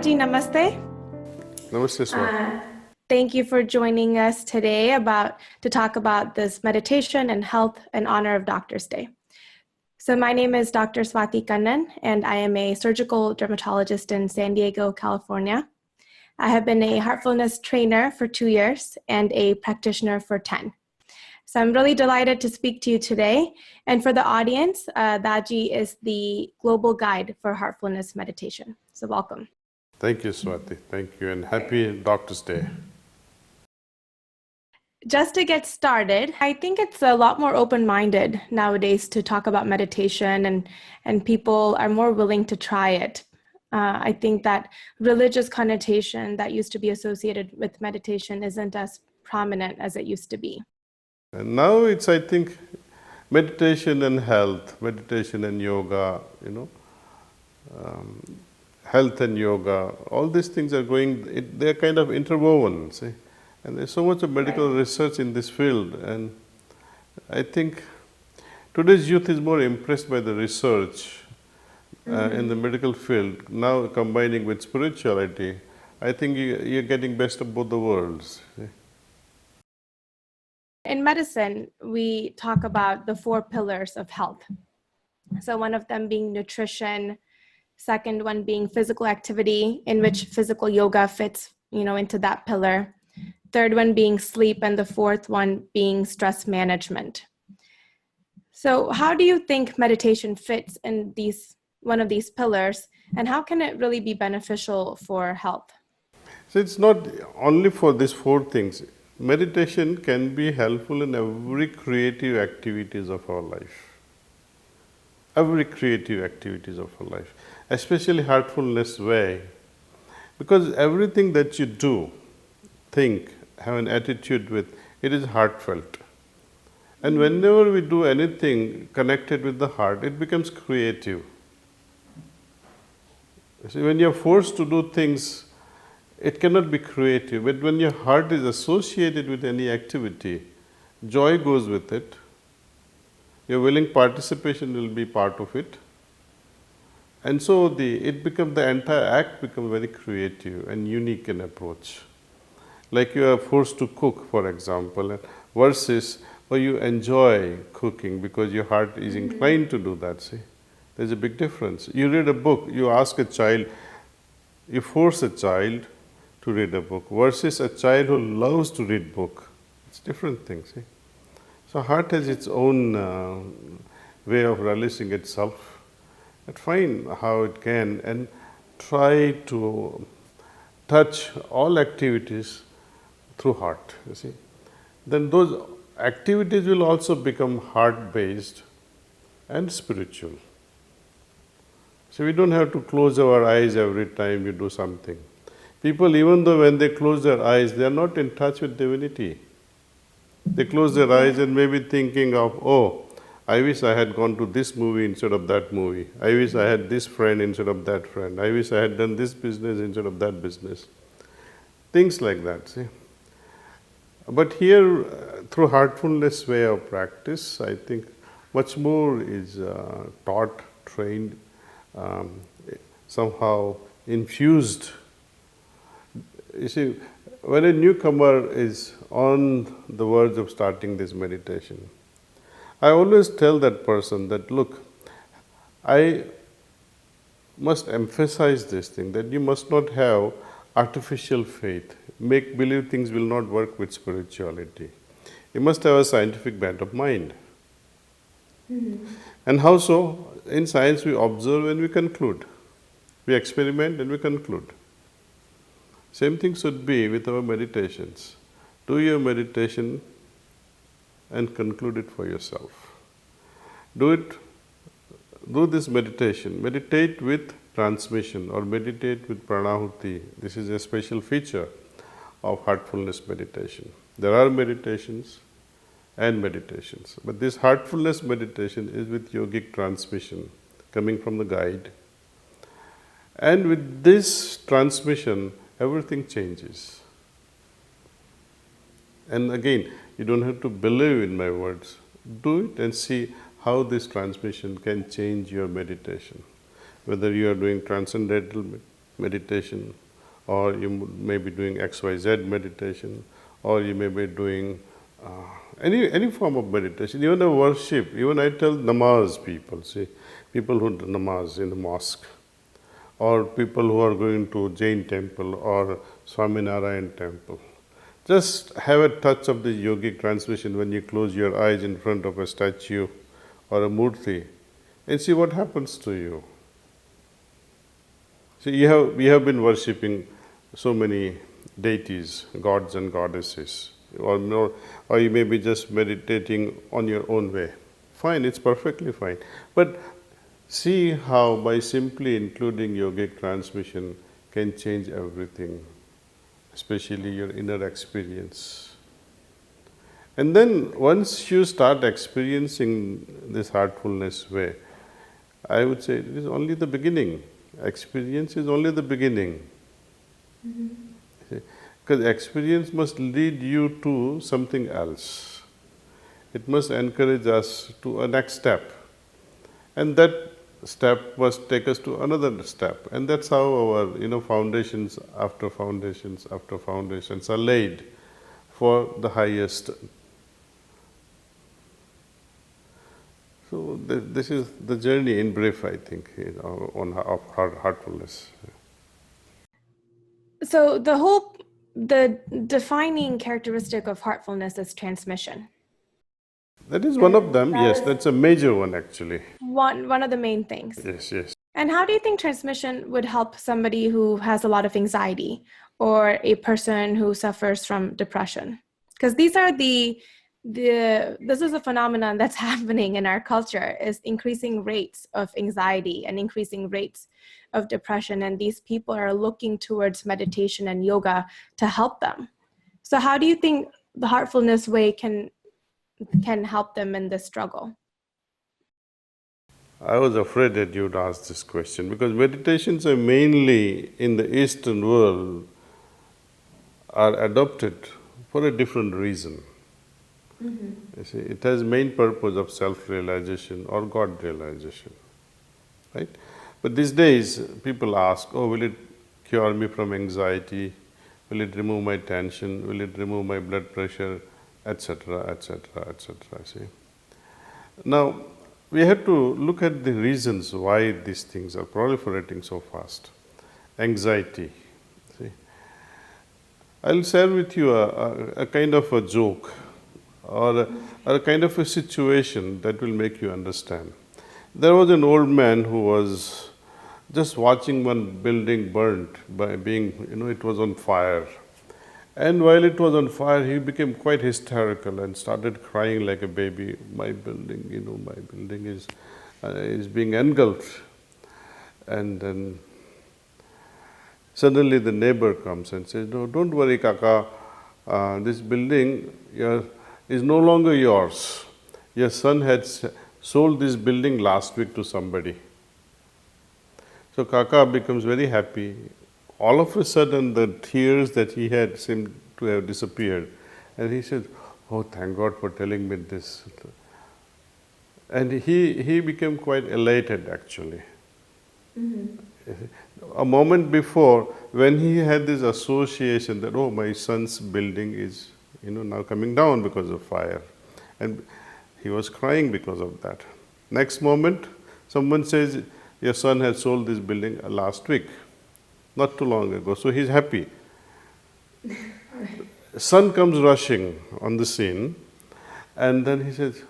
Daaji, namaste. Namaste, Swati. Thank you for joining us today to talk about this meditation and health in honor of Doctor's Day. So my name is Dr. Swati Kannan, and I am a surgical dermatologist in San Diego, California. I have been a heartfulness trainer for 2 years and a practitioner for 10. So I'm really delighted to speak to you today. And for the audience, Daaji is the global guide for heartfulness meditation. So welcome. Thank you, Swati. Thank you, and happy Doctor's Day. Just to get started, I think it's a lot more open-minded nowadays to talk about meditation, and people are more willing to try it. I think that religious connotation that used to be associated with meditation isn't as prominent as it used to be. And now it's, I think, meditation and health, meditation and yoga, health and yoga, all these things are they're kind of interwoven, see? And there's so much of medical research in this field, and I think today's youth is more impressed by the research in the medical field, now combining with spirituality. I think you're getting best of both the worlds. See? In medicine, we talk about the 4 pillars of health. So one of them being nutrition, second one being physical activity, in which physical yoga fits, into that pillar. Third one being sleep, and the fourth one being stress management. So how do you think meditation fits in one of these pillars, and how can it really be beneficial for health? So it's not only for these 4 things. Meditation can be helpful in every creative activities of our life. Every creative activities of our life, especially heartfulness way. Because everything that you do, think, have an attitude with, it is heartfelt. And whenever we do anything connected with the heart, it becomes creative. See, when you're forced to do things, it cannot be creative. But when your heart is associated with any activity, joy goes with it. Your willing participation will be part of it. And so the entire act becomes very creative and unique in approach. Like you are forced to cook, for example, versus you enjoy cooking because your heart is inclined to do that, see. There's a big difference. You read a book, you ask a child, you force a child to read a book versus a child who loves to read book. It's different things, see. So heart has its own way of releasing itself. And find how it can and try to touch all activities through heart, you see. Then those activities will also become heart-based and spiritual. So we don't have to close our eyes every time you do something. People, even though when they close their eyes, they are not in touch with divinity. They close their eyes and maybe thinking of, I wish I had gone to this movie instead of that movie. I wish I had this friend instead of that friend. I wish I had done this business instead of that business. Things like that, see. But here, through heartfulness way of practice, I think much more is taught, trained, somehow infused. You see, when a newcomer is on the verge of starting this meditation, I always tell that person that, look, I must emphasize this thing, that you must not have artificial faith. Make-believe things will not work with spirituality. You must have a scientific bent of mind. And how so? In science we observe and we conclude. We experiment and we conclude. Same thing should be with our meditations. Do your meditation and conclude it for yourself. Do this meditation. Meditate with transmission or meditate with pranahuti. This is a special feature of heartfulness meditation. There are meditations and meditations, but this heartfulness meditation is with yogic transmission coming from the guide. And with this transmission, everything changes. And again, you don't have to believe in my words. Do it and see how this transmission can change your meditation. Whether you are doing transcendental meditation, or you may be doing XYZ meditation, or you may be doing any form of meditation, even a worship. Even I tell namaz people, see, people who do namaz in the mosque, or people who are going to Jain temple or Swaminarayan temple. Just have a touch of the yogic transmission when you close your eyes in front of a statue or a murti and see what happens to you. See, we have been worshipping so many deities, gods and goddesses, or you may be just meditating on your own way. Fine, it's perfectly fine. But see how by simply including yogic transmission can change everything, especially your inner experience. And then once you start experiencing this heartfulness way, I would say it is only the beginning. Experience is only the beginning. Because experience must lead you to something else. It must encourage us to a next step. And that step must take us to another step. And that's how our foundations after foundations after foundations are laid for the highest. So this is the journey in brief, I think, on heartfulness. So the defining characteristic of heartfulness is transmission. That is one of them, yes, that's a major one actually. One of the main things. Yes, yes. And how do you think transmission would help somebody who has a lot of anxiety or a person who suffers from depression? Because these are this is a phenomenon that's happening in our culture, is increasing rates of anxiety and increasing rates of depression. And these people are looking towards meditation and yoga to help them. So how do you think the heartfulness way can help them in this struggle? I was afraid that you'd ask this question because meditations are mainly in the Eastern world are adopted for a different reason. You see, it has main purpose of self-realization or God realization, right? But these days, people ask, oh, will it cure me from anxiety? Will it remove my tension? Will it remove my blood pressure? Etc., etc., etc., see. Now, we have to look at the reasons why these things are proliferating so fast. Anxiety, see. I'll share with you a kind of a joke or a kind of a situation that will make you understand. There was an old man who was just watching one building burnt by being, it was on fire. And while it was on fire, he became quite hysterical and started crying like a baby. My building, my building is being engulfed. And then suddenly the neighbor comes and says, no, don't worry, Kaka, this building is no longer yours. Your son had sold this building last week to somebody. So Kaka becomes very happy. All of a sudden, the tears that he had seemed to have disappeared. And he said, oh, thank God for telling me this. And he became quite elated, actually. A moment before, when he had this association that, oh, my son's building is, now coming down because of fire. And he was crying because of that. Next moment, someone says, your son had sold this building last week. Not too long ago, so he's happy. Son comes rushing on the scene, and then he says,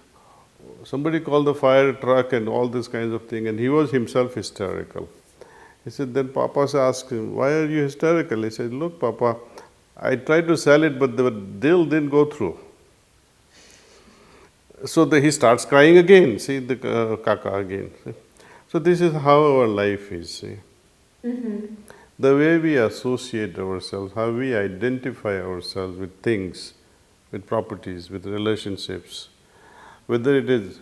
somebody called the fire truck and all this kinds of thing, and he was himself hysterical. He said, then Papa asked him, why are you hysterical? He said, look, Papa, I tried to sell it, but the deal didn't go through. So he starts crying again, see, the Kaka again. See? So this is how our life is, see. The way we associate ourselves, how we identify ourselves with things, with properties, with relationships, whether it is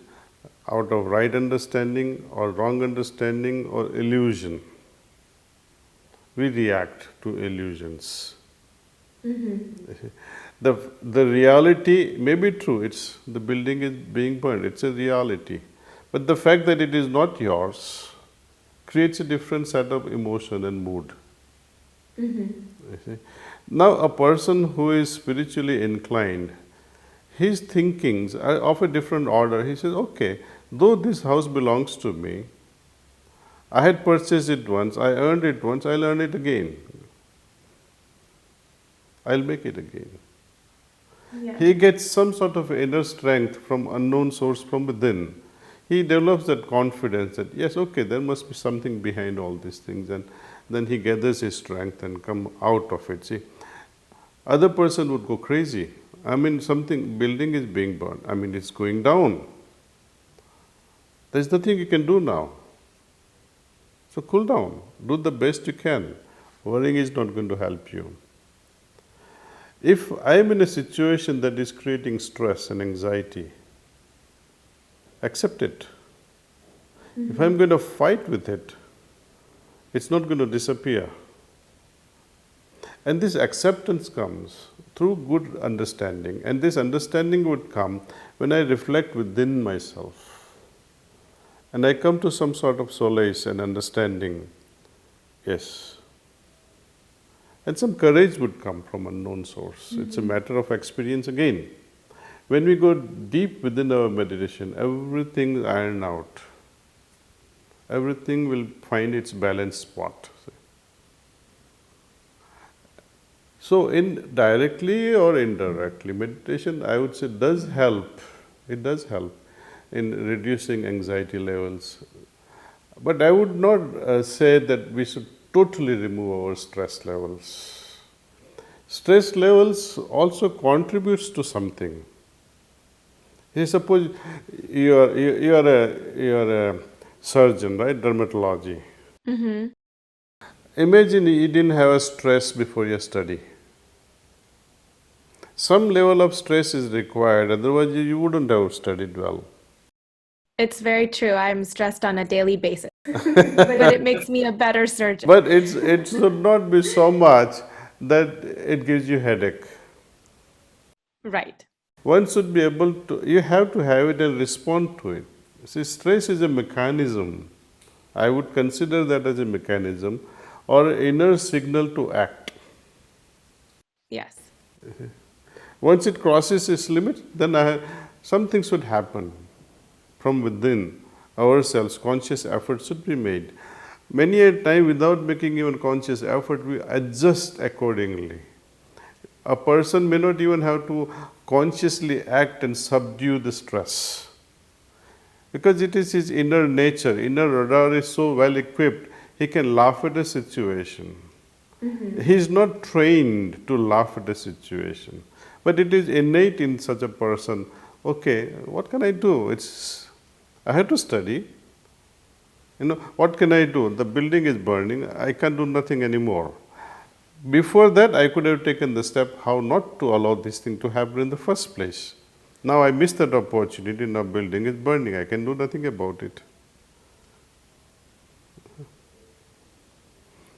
out of right understanding or wrong understanding or illusion, we react to illusions. The reality may be true, the building is being burned, it's a reality. But the fact that it is not yours creates a different set of emotion and mood. You see? Now, a person who is spiritually inclined, his thinkings are of a different order. He says, okay, though this house belongs to me, I had purchased it once, I earned it once, I'll earn it again. I'll make it again. Yeah. He gets some sort of inner strength from unknown source from within. He develops that confidence that, yes, okay, there must be something behind all these things, and then he gathers his strength and come out of it. See, other person would go crazy. I mean, something, building is being burned. I mean, it's going down. There's nothing you can do now. So cool down. Do the best you can. Worrying is not going to help you. If I am in a situation that is creating stress and anxiety, accept it. If I'm going to fight with it, it's not going to disappear. And this acceptance comes through good understanding. And this understanding would come when I reflect within myself. And I come to some sort of solace and understanding. Yes. And some courage would come from unknown source. It's a matter of experience again. When we go deep within our meditation, everything is ironed out. Everything will find its balanced spot. So, directly or indirectly, meditation, I would say, does help. It does help in reducing anxiety levels. But I would not say that we should totally remove our stress levels. Stress levels also contributes to something. Suppose you are a surgeon, right? Dermatology. Imagine you didn't have a stress before your study. Some level of stress is required, otherwise you wouldn't have studied well. It's very true. I'm stressed on a daily basis, but it makes me a better surgeon. But it should not be so much that it gives you headache. Right. One should be able to, you have to have it and respond to it. See, stress is a mechanism. I would consider that as a mechanism or inner signal to act. Yes. Once it crosses its limit, then something should happen from within ourselves. Conscious effort should be made. Many a time, without making even conscious effort, we adjust accordingly. A person may not even have to consciously act and subdue the stress, because it is his inner nature. Inner radar is so well equipped, he can laugh at a situation. He is not trained to laugh at a situation, but it is innate in such a person. Okay, what can I do? I have to study. What can I do? The building is burning. I can't do nothing anymore. Before that, I could have taken the step how not to allow this thing to happen in the first place. Now I missed that opportunity. Now building is burning. I can do nothing about it.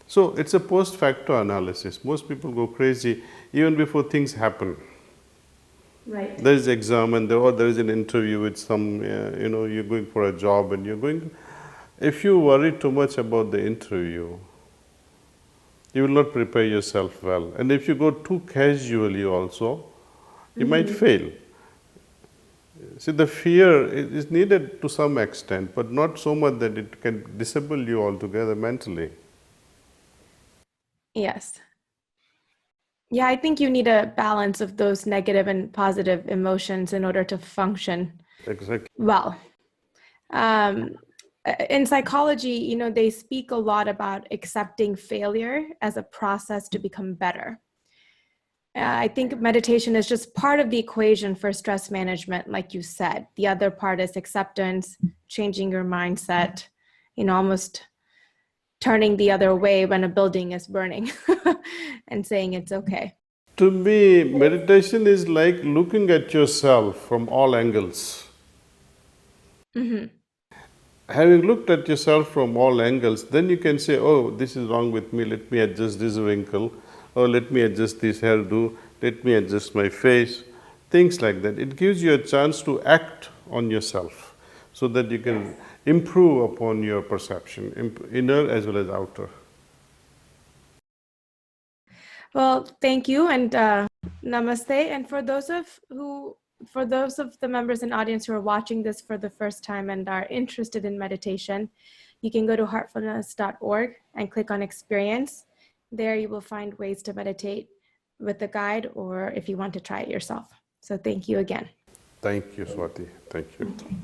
So it's a post facto analysis. Most people go crazy even before things happen. Right. There is exam and there is an interview with some, you're going for a job and you're going. If you worry too much about the interview, you will not prepare yourself well. And if you go too casually also, you might fail. See, the fear is needed to some extent, but not so much that it can disable you altogether mentally. Yes. Yeah, I think you need a balance of those negative and positive emotions in order to function Exactly. well. In psychology, they speak a lot about accepting failure as a process to become better. I think meditation is just part of the equation for stress management, like you said. The other part is acceptance, changing your mindset, almost turning the other way when a building is burning and saying it's okay. To me, meditation is like looking at yourself from all angles. Having looked at yourself from all angles, then you can say, oh, this is wrong with me, let me adjust this wrinkle, or let me adjust this hairdo, let me adjust my face, things like that. It gives you a chance to act on yourself so that you can improve upon your perception, inner as well as outer. Well, thank you and namaste. And for those of the members in the audience who are watching this for the first time and are interested in meditation, you can go to heartfulness.org and click on experience. There you will find ways to meditate with a guide or if you want to try it yourself. So thank you again. Thank you, Swati. Thank you. Okay.